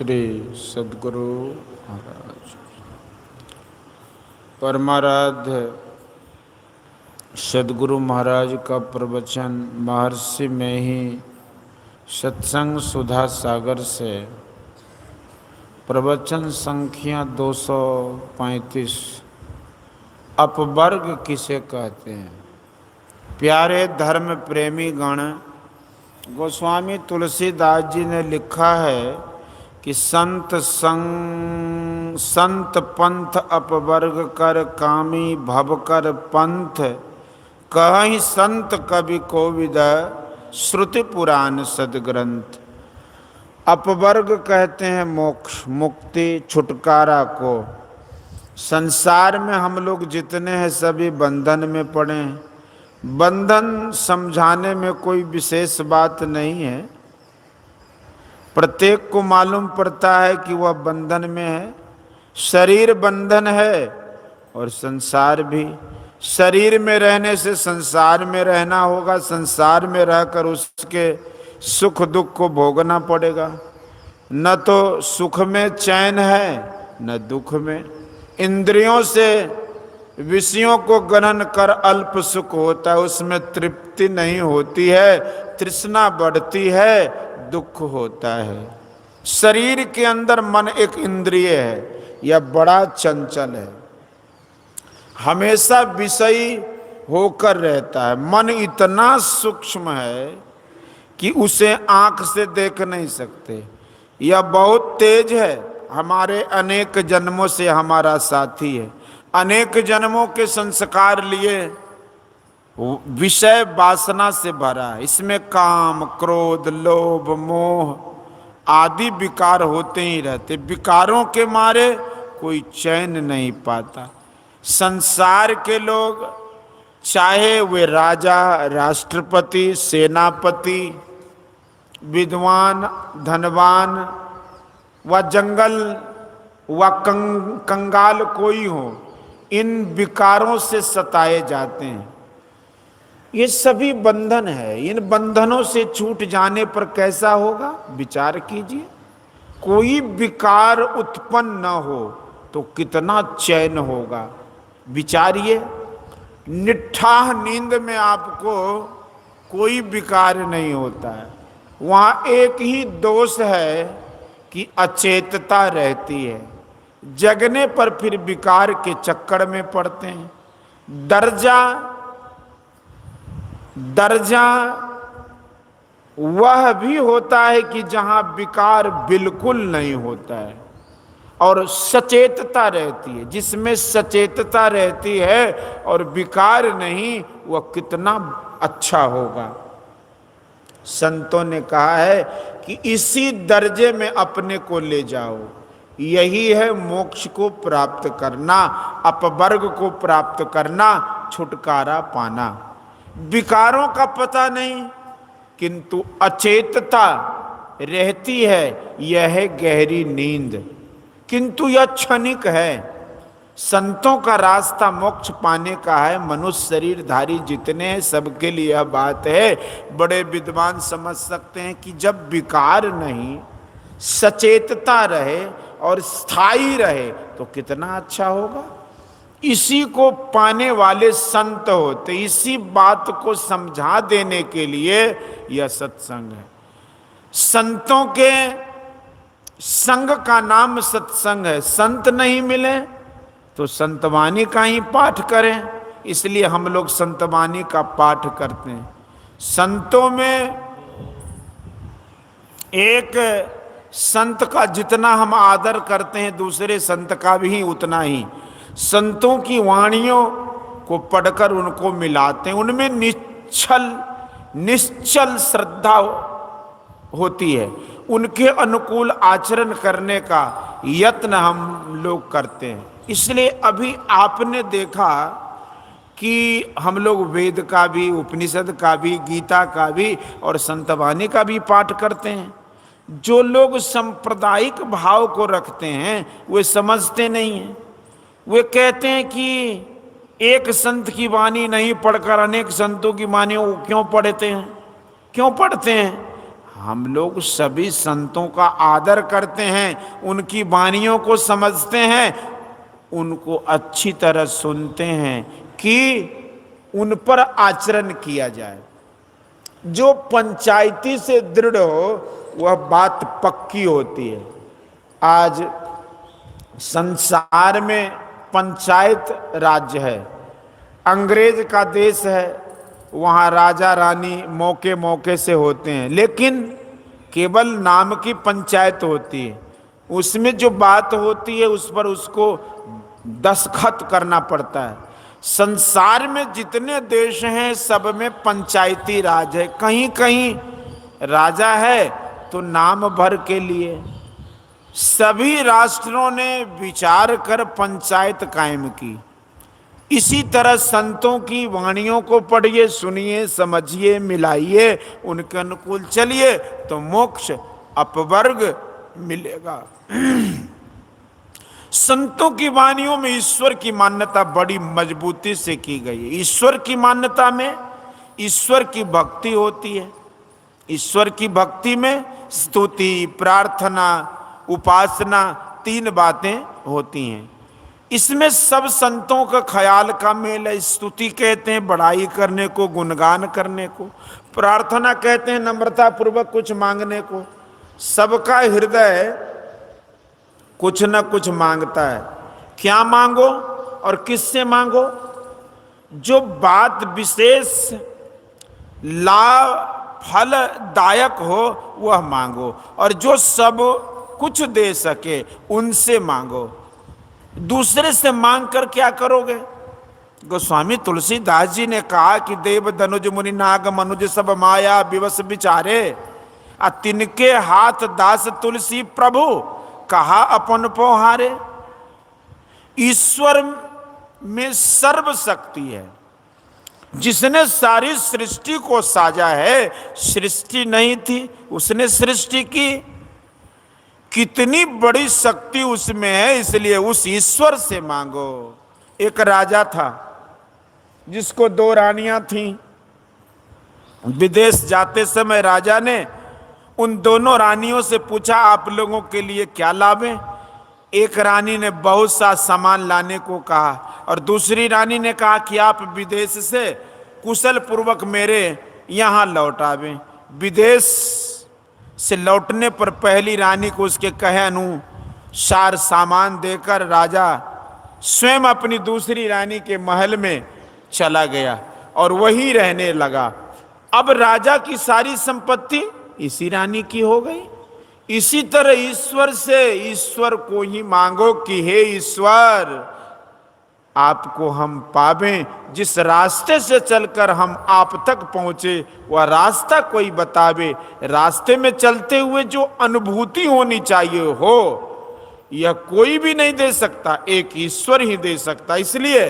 श्री सद्गुरु महाराज परमाराध्य सद्गुरु महाराज का प्रवचन महर्षि में ही सत्संग सुधा सागर से प्रवचन संख्या 235 अपवर्ग किसे कहते हैं। प्यारे धर्म प्रेमी गण, गोस्वामी तुलसीदास जी ने लिखा है कि संत पंथ अपवर्ग कर कामी भव कर पंथ कहीं संत कवि कोविद श्रुति पुराण सदग्रंथ। अपवर्ग कहते हैं मोक्ष, मुक्ति, छुटकारा को। संसार में हम लोग जितने हैं सभी बंधन में पड़े हैं। बंधन समझाने में कोई विशेष बात नहीं है, प्रत्येक को मालूम पड़ता है कि वह बंधन में है। शरीर बंधन है और संसार भी। शरीर में रहने से संसार में रहना होगा, संसार में रहकर उसके सुख दुख को भोगना पड़ेगा। न तो सुख में चैन है न दुख में। इंद्रियों से विषयों को ग्रहण कर अल्प सुख होता है, उसमें तृप्ति नहीं होती है, तृष्णा बढ़ती है, दुख होता है। शरीर के अंदर मन एक इंद्रिय है, यह बड़ा चंचल है, हमेशा विषयी होकर रहता है। मन इतना सूक्ष्म है कि उसे आंख से देख नहीं सकते। यह बहुत तेज है, हमारे अनेक जन्मों से हमारा साथी है। अनेक जन्मों के संस्कार लिए विषय वासना से भरा है। इसमें काम, क्रोध, लोभ, मोह आदि विकार होते ही रहते। विकारों के मारे कोई चैन नहीं पाता। संसार के लोग, चाहे वे राजा, राष्ट्रपति, सेनापति, विद्वान, धनवान व जंगल व कंगाल कोई हो, इन विकारों से सताए जाते हैं। ये सभी बंधन है। इन बंधनों से छूट जाने पर कैसा होगा, विचार कीजिए। कोई विकार उत्पन्न न हो तो कितना चैन होगा, विचारिए। निठाह नींद में आपको कोई विकार नहीं होता है। वहाँ एक ही दोष है कि अचेतता रहती है। जगने पर फिर विकार के चक्कर में पड़ते हैं। दर्जा वह भी होता है कि जहां विकार बिल्कुल नहीं होता है और सचेतता रहती है। जिसमें सचेतता रहती है और विकार नहीं, वह कितना अच्छा होगा। संतों ने कहा है कि इसी दर्जे में अपने को ले जाओ। यही है मोक्ष को प्राप्त करना, अपवर्ग को प्राप्त करना, छुटकारा पाना। विकारों का पता नहीं किंतु अचेतता रहती है, यह है गहरी नींद। किंतु यह क्षणिक है। संतों का रास्ता मोक्ष पाने का है। मनुष्य शरीरधारी जितने हैं सबके लिए यह बात है। बड़े विद्वान समझ सकते हैं कि जब विकार नहीं, सचेतता रहे और स्थायी रहे तो कितना अच्छा होगा। इसी को पाने वाले संत होते। इसी बात को समझा देने के लिए यह सत्संग है। संतों के संग का नाम सत्संग है। संत नहीं मिले तो संतवाणी का ही पाठ करें। इसलिए हम लोग संतवाणी का पाठ करते हैं। संतों में एक संत का जितना हम आदर करते हैं, दूसरे संत का भी उतना ही। संतों की वाणियों को पढ़कर उनको मिलाते हैं। उनमें निश्चल श्रद्धा होती है। उनके अनुकूल आचरण करने का यत्न हम लोग करते हैं। इसलिए अभी आपने देखा कि हम लोग वेद का भी, उपनिषद का भी, गीता का भी और संतवाणी का भी पाठ करते हैं। जो लोग सांप्रदायिक भाव को रखते हैं वे समझते नहीं हैं। वे कहते हैं कि एक संत की वाणी नहीं पढ़कर अनेक संतों की वाणी क्यों पढ़ते हैं, क्यों पढ़ते हैं। हम लोग सभी संतों का आदर करते हैं, उनकी वाणियों को समझते हैं, उनको अच्छी तरह सुनते हैं कि उन पर आचरण किया जाए। जो पंचायती से दृढ़ हो वह बात पक्की होती है। आज संसार में पंचायत राज्य है, अंग्रेज का देश है, वहाँ राजा रानी मौके मौके से होते हैं, लेकिन केवल नाम की पंचायत होती है। उसमें जो बात होती है उस पर उसको दस्तखत करना पड़ता है। संसार में जितने देश हैं सब में पंचायती राज है। कहीं कहीं राजा है तो नाम भर के लिए। सभी राष्ट्रों ने विचार कर पंचायत कायम की। इसी तरह संतों की वाणियों को पढ़िए, सुनिए, समझिए, मिलाइए, उनके अनुकूल चलिए तो मोक्ष अपवर्ग मिलेगा। संतों की वाणियों में ईश्वर की मान्यता बड़ी मजबूती से की गई है। ईश्वर की मान्यता में ईश्वर की भक्ति होती है। ईश्वर की भक्ति में स्तुति, प्रार्थना, उपासना, तीन बातें होती हैं। इसमें सब संतों का ख्याल का मेल है। स्तुति कहते हैं बड़ाई करने को, गुणगान करने को। प्रार्थना कहते हैं नम्रता पूर्वक कुछ मांगने को। सबका हृदय कुछ न कुछ मांगता है। क्या मांगो और किससे मांगो? जो बात विशेष लाभ फलदायक हो वह मांगो, और जो सब कुछ दे सके उनसे मांगो। दूसरे से मांग कर क्या करोगे? गोस्वामी तुलसीदास जी ने कहा कि देव धनुज मुनि नाग मनुज सब माया विवश विचारे, तिनके हाथ दास तुलसी प्रभु कहा अपन पोहारे। ईश्वर में सर्व शक्ति है। जिसने सारी सृष्टि को साजा है, सृष्टि नहीं थी उसने सृष्टि की। कितनी बड़ी शक्ति उसमें है, इसलिए उस ईश्वर से मांगो। एक राजा था जिसको 2 रानियां थीं। विदेश जाते समय राजा ने उन दोनों रानियों से पूछा आप लोगों के लिए क्या लावें? एक रानी ने बहुत सा सामान लाने को कहा और दूसरी रानी ने कहा कि आप विदेश से कुशल पूर्वक मेरे यहाँ लौट आवें। विदेश से लौटने पर पहली रानी को उसके कहे अनुसार सामान देकर राजा स्वयं अपनी दूसरी रानी के महल में चला गया और वहीं रहने लगा। अब राजा की सारी संपत्ति इसी रानी की हो गई। इसी तरह ईश्वर से ईश्वर को ही मांगो कि हे ईश्वर, आपको हम पावें। जिस रास्ते से चलकर हम आप तक पहुंचे वह रास्ता कोई बतावे। रास्ते में चलते हुए जो अनुभूति होनी चाहिए हो, यह कोई भी नहीं दे सकता, एक ईश्वर ही दे सकता। इसलिए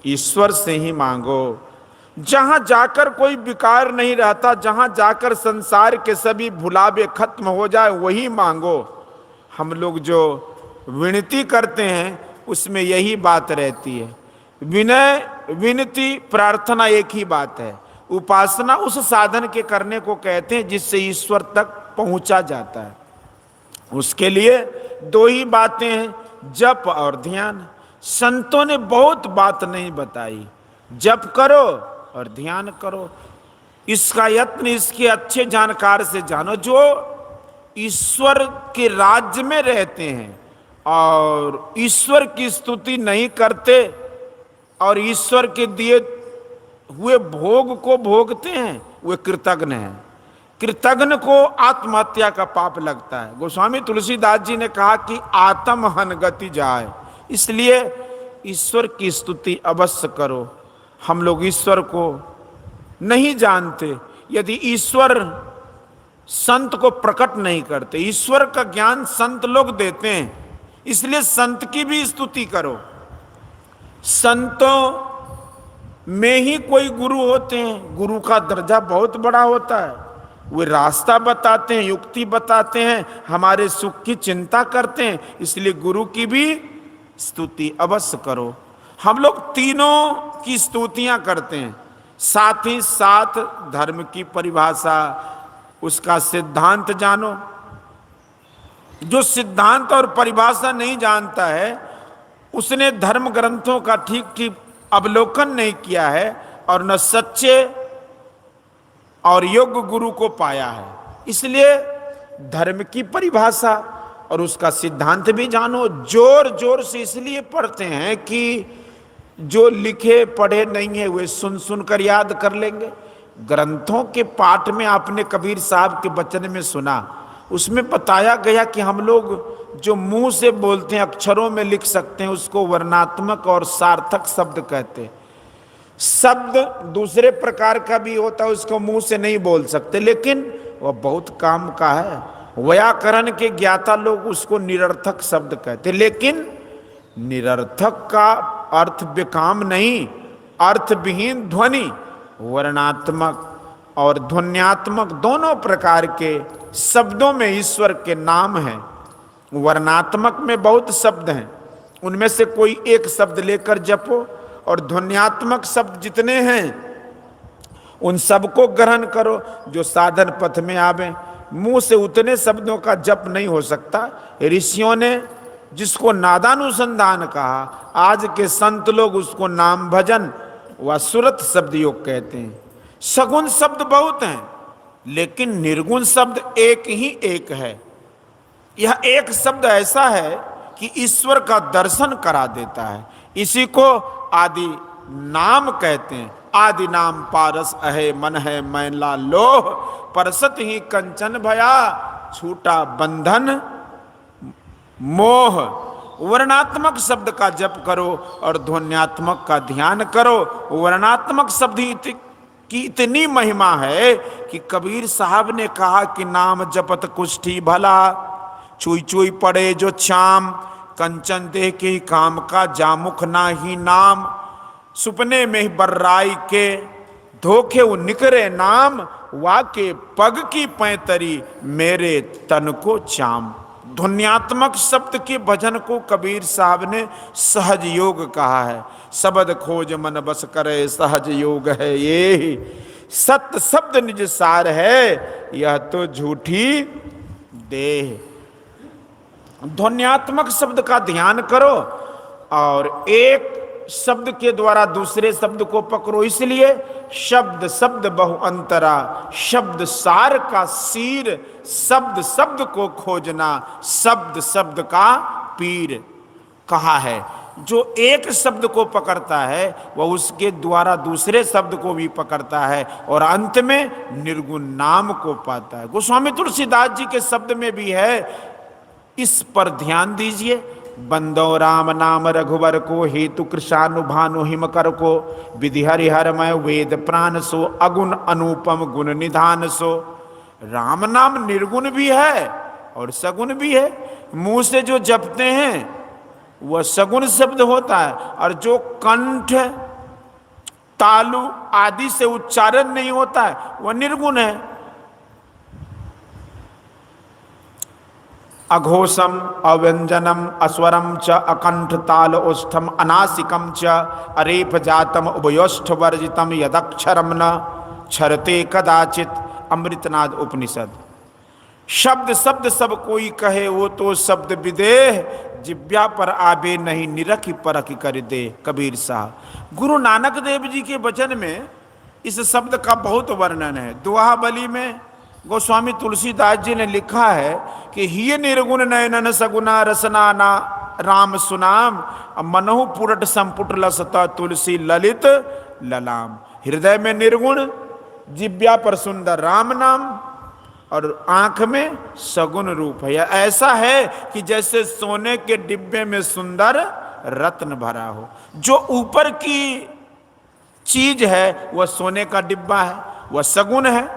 ईश्वर से ही मांगो। जहां जाकर कोई विकार नहीं रहता, जहां जाकर संसार के सभी भुलावे खत्म हो जाए, वही मांगो। हम लोग जो विनती करते हैं उसमें यही बात रहती है। विनय, विनती, प्रार्थना एक ही बात है। उपासना उस साधन के करने को कहते हैं जिससे ईश्वर तक पहुंचा जाता है। उसके लिए 2 ही बातें हैं, जप और ध्यान। संतों ने बहुत बात नहीं बताई। जप करो और ध्यान करो। इसका यत्न इसके अच्छे जानकार से जानो जो ईश्वर के राज्य में रहते हैं और ईश्वर की स्तुति नहीं करते और ईश्वर के दिए हुए भोग को भोगते हैं, वे कृतज्ञ हैं। कृतज्ञ को आत्महत्या का पाप लगता है। गोस्वामी तुलसीदास जी ने कहा कि आत्महन गति जाए। इसलिए ईश्वर की स्तुति अवश्य करो। हम लोग ईश्वर को नहीं जानते। यदि ईश्वर संत को प्रकट नहीं करते, ईश्वर का ज्ञान संत लोग देते हैं, इसलिए संत की भी स्तुति करो। संतों में ही कोई गुरु होते हैं। गुरु का दर्जा बहुत बड़ा होता है। वे रास्ता बताते हैं, युक्ति बताते हैं, हमारे सुख की चिंता करते हैं। इसलिए गुरु की भी स्तुति अवश्य करो। हम लोग तीनों की स्तुतियां करते हैं, साथ ही साथ धर्म की परिभाषा, उसका सिद्धांत जानो। जो सिद्धांत और परिभाषा नहीं जानता है उसने धर्म ग्रंथों का ठीक ठीक अवलोकन नहीं किया है और न सच्चे और योग्य गुरु को पाया है। इसलिए धर्म की परिभाषा और उसका सिद्धांत भी जानो। जोर जोर से इसलिए पढ़ते हैं कि जो लिखे पढ़े नहीं है वे सुन सुनकर याद कर लेंगे। ग्रंथों के पाठ में आपने कबीर साहब के वचन में सुना, उसमें बताया गया कि हम लोग जो मुंह से बोलते हैं, अक्षरों में लिख सकते हैं, उसको वर्णात्मक और सार्थक शब्द कहते हैं। शब्द दूसरे प्रकार का भी होता है, उसको मुंह से नहीं बोल सकते, लेकिन वह बहुत काम का है। व्याकरण के ज्ञाता लोग उसको निरर्थक शब्द कहते, लेकिन निरर्थक का अर्थ बेकाम नहीं, अर्थविहीन ध्वनि वर्णात्मक और ध्वन्यात्मक दोनों प्रकार के शब्दों में ईश्वर के नाम हैं। वर्णात्मक में बहुत शब्द हैं, उनमें से कोई एक शब्द लेकर जपो, और ध्वन्यात्मक शब्द जितने हैं उन सबको ग्रहण करो जो साधन पथ में आवे। मुंह से उतने शब्दों का जप नहीं हो सकता। ऋषियों ने जिसको नादानुसंधान कहा, आज के संत लोग उसको नाम भजन व सुरत शब्द योग कहते हैं। सगुण शब्द बहुत हैं, लेकिन निर्गुण शब्द एक ही एक है। यह एक शब्द ऐसा है कि ईश्वर का दर्शन करा देता है। इसी को आदि नाम कहते हैं। आदि नाम पारस अहे मन है मैला लोह, परसत ही कंचन भया छूटा बंधन मोह। वर्णात्मक शब्द का जप करो और ध्वन्यात्मक का ध्यान करो। वर्णात्मक शब्द की इतनी महिमा है कि कबीर साहब ने कहा कि नाम जपत कुष्ठी भला, चुई चुई पड़े जो चाम, कंचन देह के काम का जामुख ना ही नाम, सुपने में बर्राई के धोखे वो निकरे नाम, वाके पग की पैतरी मेरे तन को चाम। ध्वन्यात्मक शब्द के भजन को कबीर साहब ने सहज योग कहा है। शब्द खोज मन बस करे सहज योग है ये, सत्य शब्द निज सार है यह तो झूठी देह। ध्वन्यात्मक शब्द का ध्यान करो और एक शब्द के द्वारा दूसरे शब्द को पकड़ो। इसलिए शब्द शब्द बहु अंतरा, शब्द सार का सीर, शब्द शब्द को खोजना, शब्द शब्द का पीर कहा है। जो एक शब्द को पकड़ता है वह उसके द्वारा दूसरे शब्द को भी पकड़ता है और अंत में निर्गुण नाम को पाता है। गोस्वामी तुलसीदास जी के शब्द में भी है, इस पर ध्यान दीजिए। बंदो राम नाम रघुवर को, हेतु कृषानुभानु हिमकर को, विधि हरिहरमय वेद प्राण सो, अगुण अनुपम गुण निधान सो। राम नाम निर्गुण भी है और सगुण भी है। मुंह से जो जपते हैं वह सगुण शब्द होता है, और जो कंठ तालु आदि से उच्चारण नहीं होता है वह निर्गुण है। अघोषम अव्यंजनम अस्वरम च अकंठ ताल ओष्ठम अनासिकम च अरेफ जातम उभयोष्ठ वर्जितम यदक्षरम न क्षरते कदाचित। अमृतनाद उपनिषद। शब्द शब्द सब कोई कहे वो तो शब्द विदेह, जिब्या पर आबे नहीं निरखी परखी कर दे। कबीर साहब। गुरु नानक देव जी के वचन में इस शब्द का बहुत वर्णन है। दोहाबली में गोस्वामी तुलसीदास जी ने लिखा है कि हिय निर्गुण नयनन सगुना रसना ना राम सुनाम, मनहु पुरट संपुट लसता तुलसी ललित ललाम। हृदय में निर्गुण, जिब्या पर सुंदर राम नाम और आंख में सगुण रूप है। ऐसा है कि जैसे सोने के डिब्बे में सुंदर रत्न भरा हो। जो ऊपर की चीज है वह सोने का डिब्बा है, वह सगुण है,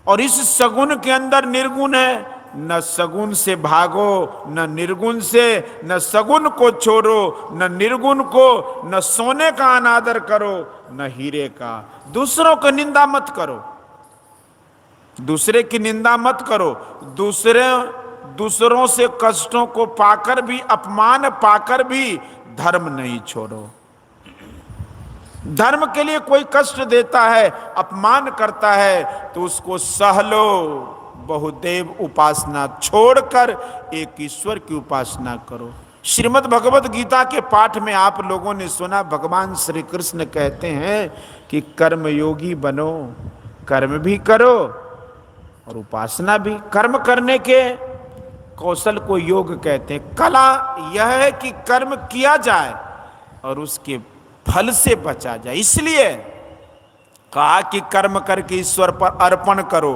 और इस सगुण के अंदर निर्गुण है। न सगुण से भागो, न निर्गुण से, न सगुण को छोड़ो, न निर्गुण को, न सोने का अनादर करो, न हीरे का। दूसरों की निंदा मत करो, दूसरे की निंदा मत करो। दूसरों से कष्टों को पाकर भी, अपमान पाकर भी धर्म नहीं छोड़ो। धर्म के लिए कोई कष्ट देता है, अपमान करता है, तो उसको सह लो। बहुदेव उपासना छोड़कर एक ईश्वर की उपासना करो। श्रीमद् भगवत गीता के पाठ में आप लोगों ने सुना, भगवान श्री कृष्ण कहते हैं कि कर्मयोगी बनो, कर्म भी करो और उपासना भी। कर्म करने के कौशल को योग कहते हैं। कला यह है कि कर्म किया जाए और उसके फल से बचा जाए। इसलिए कहा कि कर्म करके ईश्वर पर अर्पण करो,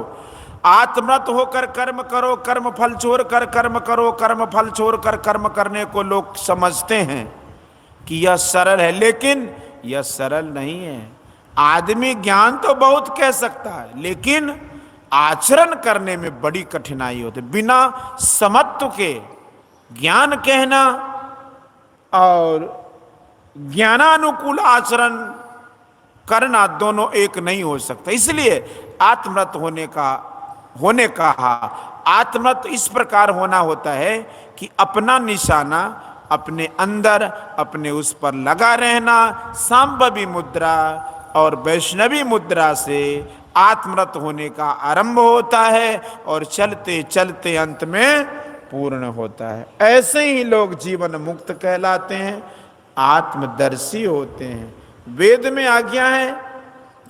आत्मरत होकर कर्म करो, कर्म फल छोड़ कर कर्म करो। कर्म फल छोड़ कर कर्म करने को लोग समझते हैं कि यह सरल है, लेकिन यह सरल नहीं है। आदमी ज्ञान तो बहुत कह सकता है, लेकिन आचरण करने में बड़ी कठिनाई होती है। बिना समत्व के ज्ञान कहना और ज्ञानानुकूल आचरण करना दोनों एक नहीं हो सकता। इसलिए आत्मरत होने का आत्मरत इस प्रकार होना होता है कि अपना निशाना अपने अंदर, अपने उस पर लगा रहना। सांभवी मुद्रा और वैष्णवी मुद्रा से आत्मरत होने का आरंभ होता है और चलते चलते अंत में पूर्ण होता है। ऐसे ही लोग जीवन मुक्त कहलाते हैं, आत्मदर्शी होते हैं। वेद में आज्ञा है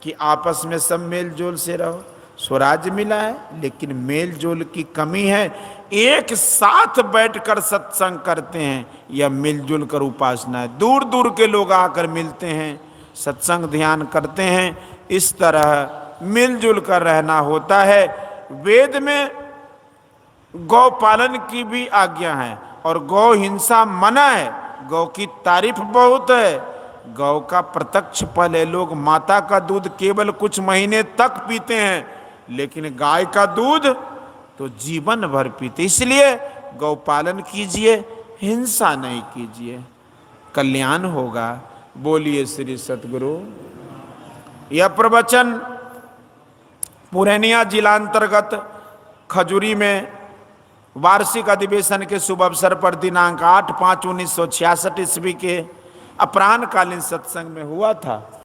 कि आपस में सब मेल जोल से रहो। स्वराज मिला है, लेकिन मेल जोल की कमी है। एक साथ बैठकर सत्संग करते हैं, यह मिलजुल कर उपासना है। दूर दूर के लोग आकर मिलते हैं, सत्संग ध्यान करते हैं। इस तरह मिलजुल कर रहना होता है। वेद में गौ पालन की भी आज्ञा है और गौ हिंसा मना है। गौ की तारीफ बहुत है। गौ का प्रत्यक्ष फल है। लोग माता का दूध केवल कुछ महीने तक पीते हैं, लेकिन गाय का दूध तो जीवन भर पीते। इसलिए गौ पालन कीजिए, हिंसा नहीं कीजिए, कल्याण होगा। बोलिए श्री सतगुरु। यह प्रवचन पूर्णिया जिला अंतर्गत खजूरी में वार्षिक अधिवेशन के शुभ अवसर पर दिनांक 8/5/1966 ईस्वी के अपराह्न कालीन सत्संग में हुआ था।